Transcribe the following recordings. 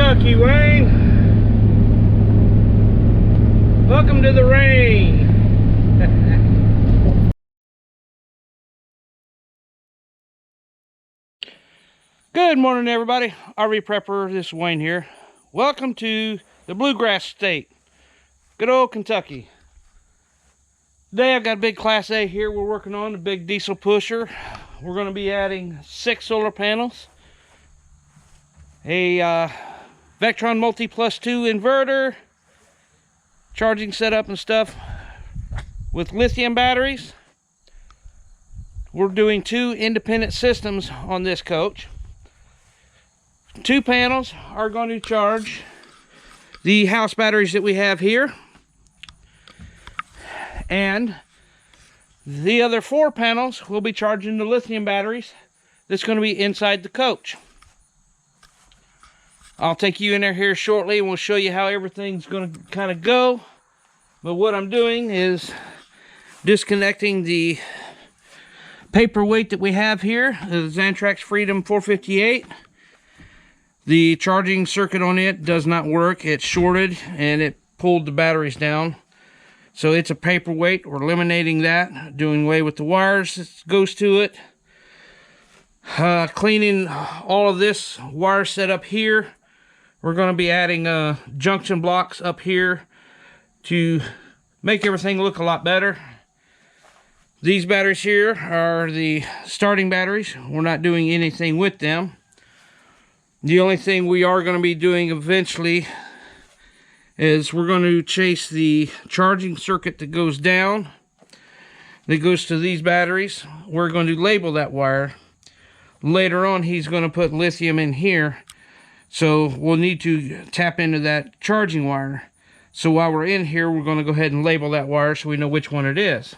Kentucky, Wayne. Welcome to the rain. Good morning, everybody. RV Prepper, this is Wayne here. Welcome to the Bluegrass State. Good old Kentucky. Today I've got a big Class A here we're working on, a big diesel pusher. We're going to be adding 6 solar panels, a Vectron Multi Plus 2 inverter, charging setup and stuff with lithium batteries. We're doing 2 independent systems on this coach. 2 panels are going to charge the house batteries that we have here, and the other 4 panels will be charging the lithium batteries that's going to be inside the coach. I'll take you in there here shortly and we'll show you how everything's going to kind of go. But what I'm doing is disconnecting the paperweight that we have here, the Xantrax Freedom 458. The charging circuit on it does not work. It's shorted and it pulled the batteries down. So it's a paperweight. We're eliminating that, doing away with the wires that goes to it. Cleaning all of this wire set up here. We're going to be adding junction blocks up here to make everything look a lot better. These batteries here are the starting batteries. We're not doing anything with them. The only thing we are going to be doing eventually is we're going to chase the charging circuit that goes down, that goes to these batteries. We're going to label that wire. Later on, he's going to put lithium in here, so we'll need to tap into that charging wire. So while we're in here, we're going to go ahead and label that wire so we know which one it is.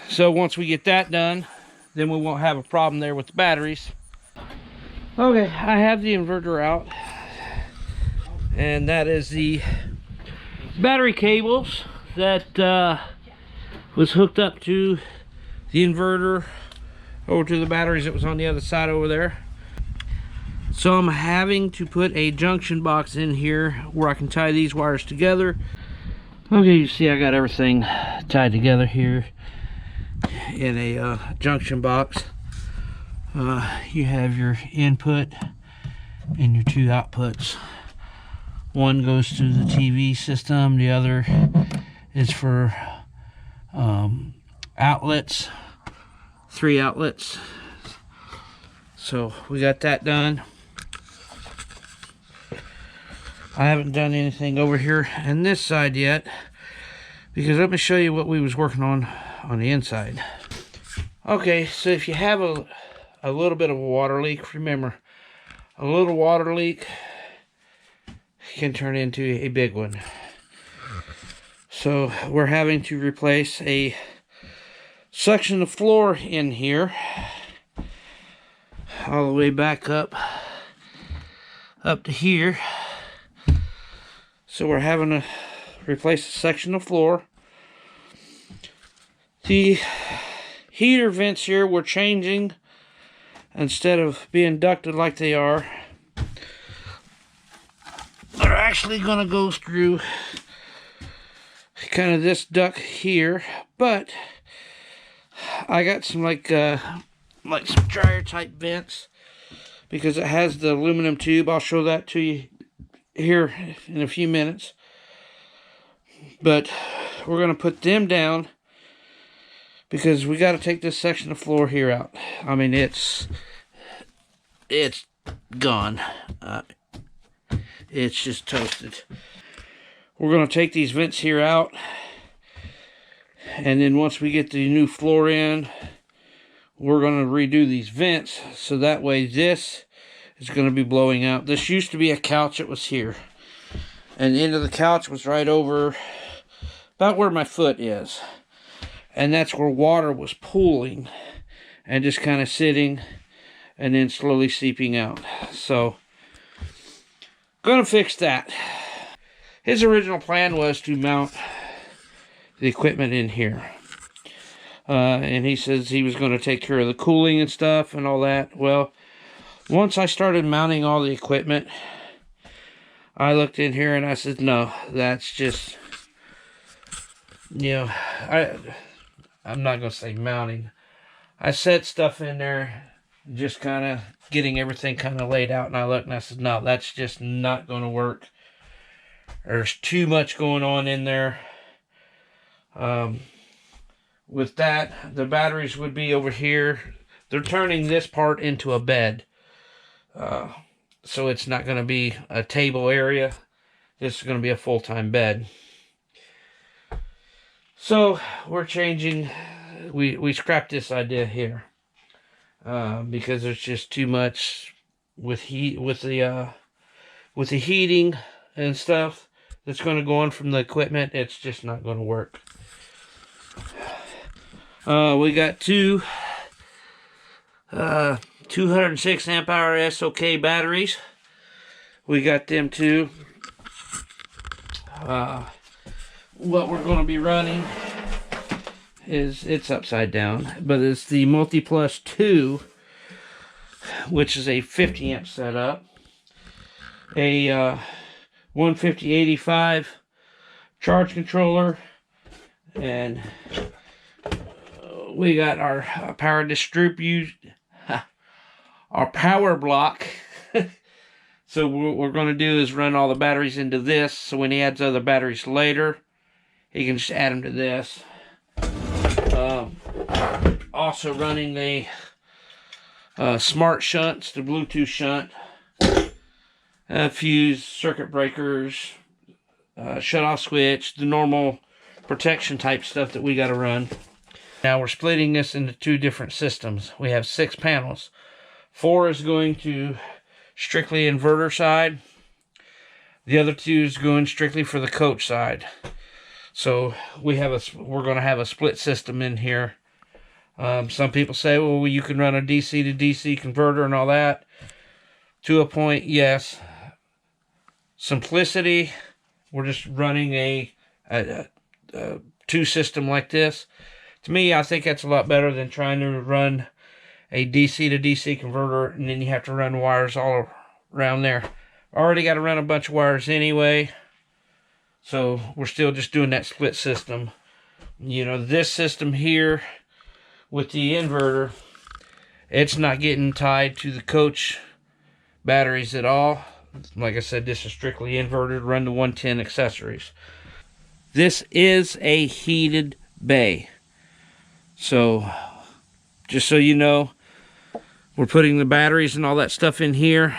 So once we get that done, then we won't have a problem there with the batteries. Okay, I have the inverter out, and that is the battery cables that was hooked up to the inverter over to the batteries that was on the other side over there. So I'm having to put a junction box in here where I can tie these wires together. Okay, you see I got everything tied together here in a junction box. You have your input and your 2 outputs. One goes to the TV system, the other is for outlets, 3 outlets. So we got that done. I haven't done anything over here on this side yet, because let me show you what we was working on the inside. Okay, so if you have a little bit of a water leak, remember, a little water leak can turn into a big one. So we're having to replace a section of floor in here, all the way back up to here. So we're having to replace a section of floor. The heater vents here we're changing. Instead of being ducted like they are, they're actually going to go through kind of this duct here. But I got some like some dryer type vents, because it has the aluminum tube. I'll show that to you here in a few minutes. But we're going to put them down, because we got to take this section of floor here out. I mean, it's gone. It's just toasted. We're going to take these vents here out, and then once we get the new floor in, we're going to redo these vents, so that way this is going to be blowing out. This used to be a couch that was here, and the end of the couch was right over about where my foot is. And that's where water was pooling and just kind of sitting and then slowly seeping out. So, gonna fix that. His original plan was to mount the equipment in here. And he says he was going to take care of the cooling and stuff and all that. Well, once I started mounting all the equipment, I looked in here and I said, no, that's just, you know, I'm not going to say mounting. I set stuff in there, just kind of getting everything kind of laid out, and I looked and I said, no, that's just not going to work. There's too much going on in there. With that, the batteries would be over here. They're turning this part into a bed. So it's not going to be a table area. This is going to be a full-time bed. So we're changing. We scrapped this idea here because there's just too much with the heating and stuff that's going to go on from the equipment. It's just not going to work. We got two 206 amp hour SOK batteries. We got them too. What we're going to be running is, it's upside down, but it's the Multi Plus 2, which is a 50 amp setup, a 150/85 charge controller, and we got our power our power block. So what we're going to do is run all the batteries into this, so when he adds other batteries later, he can just add them to this. Also running a smart shunts, the Bluetooth shunt, fuse, circuit breakers, shut-off switch, the normal protection type stuff that we got to run. Now we're splitting this into two different systems. We have 6 panels. 4 is going to strictly inverter side. The other 2 is going strictly for the coach side. So we're going to have a split system in here. Some people say, well, you can run a DC to DC converter and all that. To a point, yes. Simplicity, we're just running a 2 system like this. To me, I think that's a lot better than trying to run a DC to DC converter and then you have to run wires all around there. Already got to run a bunch of wires anyway. So we're still just doing that split system. You know, this system here with the inverter, it's not getting tied to the coach batteries at all. Like I said, this is strictly inverted, run the 110 accessories. This is a heated bay. So, just so you know, we're putting the batteries and all that stuff in here.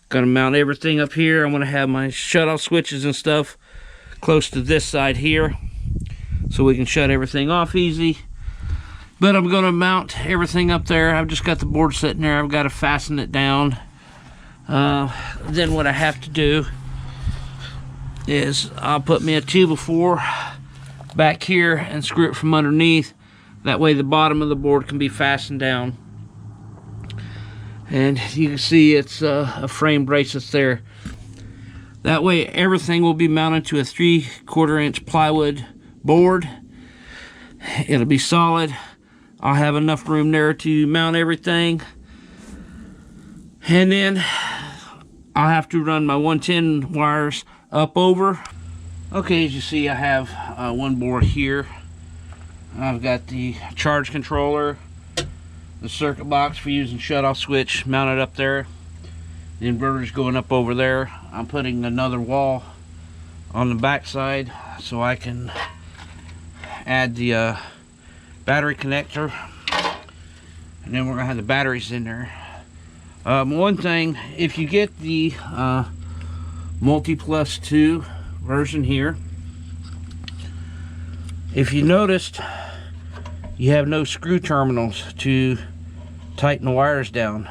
Gonna mount everything up here. I'm gonna have my shut-off switches and stuff close to this side here, so we can shut everything off easy. But I'm gonna mount everything up there. I've just got the board sitting there. I've got to fasten it down. Then what I have to do is I'll put me a 2x4 back here and screw it from underneath. That way the bottom of the board can be fastened down. And you can see it's a frame brace there. That way everything will be mounted to a 3/4 inch plywood board. It'll be solid. I'll have enough room there to mount everything. And then I'll have to run my 110 wires up over. Okay, as you see, I have one board here. I've got the charge controller, the circuit box for using shut-off switch mounted up there. The inverter's going up over there. I'm putting another wall on the back side so I can add the battery connector. And then we're gonna have the batteries in there. One thing, if you get the Multi Plus 2 version here, if you noticed, you have no screw terminals to tighten the wires down.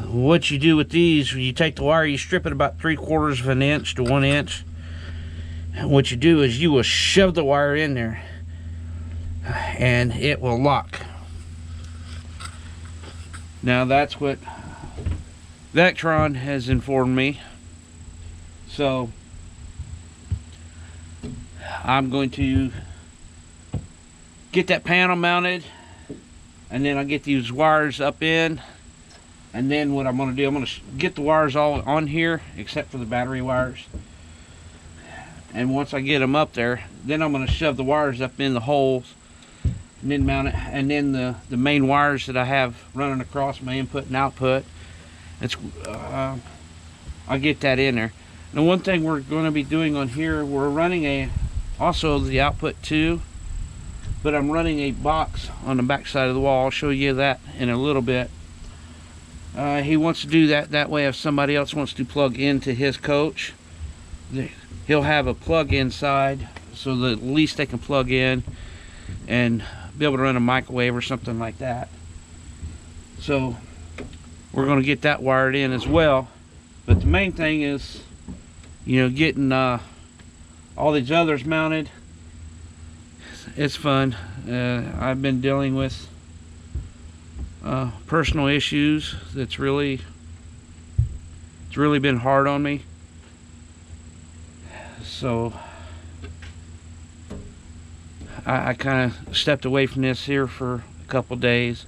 What you do with these, when you take the wire, you strip it about 3/4 of an inch to 1 inch. And what you do is you will shove the wire in there and it will lock. Now that's what Vectron has informed me. So I'm going to get that panel mounted, and then I'll get these wires up in, And then what I'm going to do, I'm going to get the wires all on here except for the battery wires. And once I get them up there, then I'm going to shove the wires up in the holes and then mount it. And then the main wires that I have running across my input and output, I'll get that in there. Now, one thing we're going to be doing on here, we're running also the output too, but I'm running a box on the back side of the wall. I'll show you that in a little bit. He wants to do that way if somebody else wants to plug into his coach, he'll have a plug inside so that at least they can plug in and be able to run a microwave or something like that. So we're going to get that wired in as well. But the main thing is, you know, getting all these others mounted. It's fun. I've been dealing with personal issues it's really been hard on me, so I kind of stepped away from this here for a couple days.